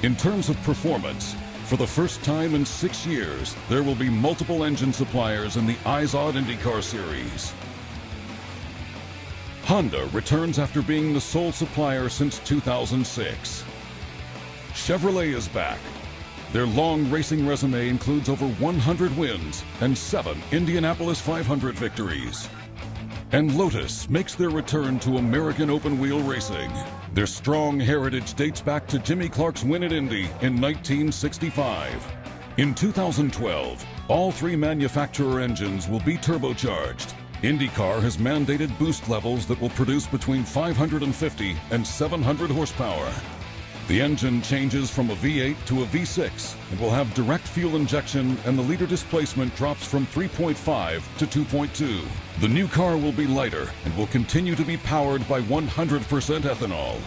In terms of performance, for the first time in 6 years, there will be multiple engine suppliers in the IZOD IndyCar series. Honda returns after being the sole supplier since 2006. Chevrolet is back. Their long racing resume includes over 100 wins and 7 Indianapolis 500 victories. And Lotus makes their return to American open-wheel racing. Their strong heritage dates back to Jimmy Clark's win at Indy in 1965. In 2012, all 3 manufacturer engines will be turbocharged. IndyCar has mandated boost levels that will produce between 550 and 700 horsepower. The engine changes from a V8 to a V6 and will have direct fuel injection, and the liter displacement drops from 3.5 to 2.2. The new car will be lighter and will continue to be powered by 100% ethanol.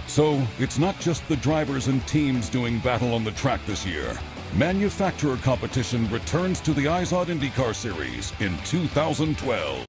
So it's not just the drivers and teams doing battle on the track this year. Manufacturer competition returns to the IZOD IndyCar Series in 2012.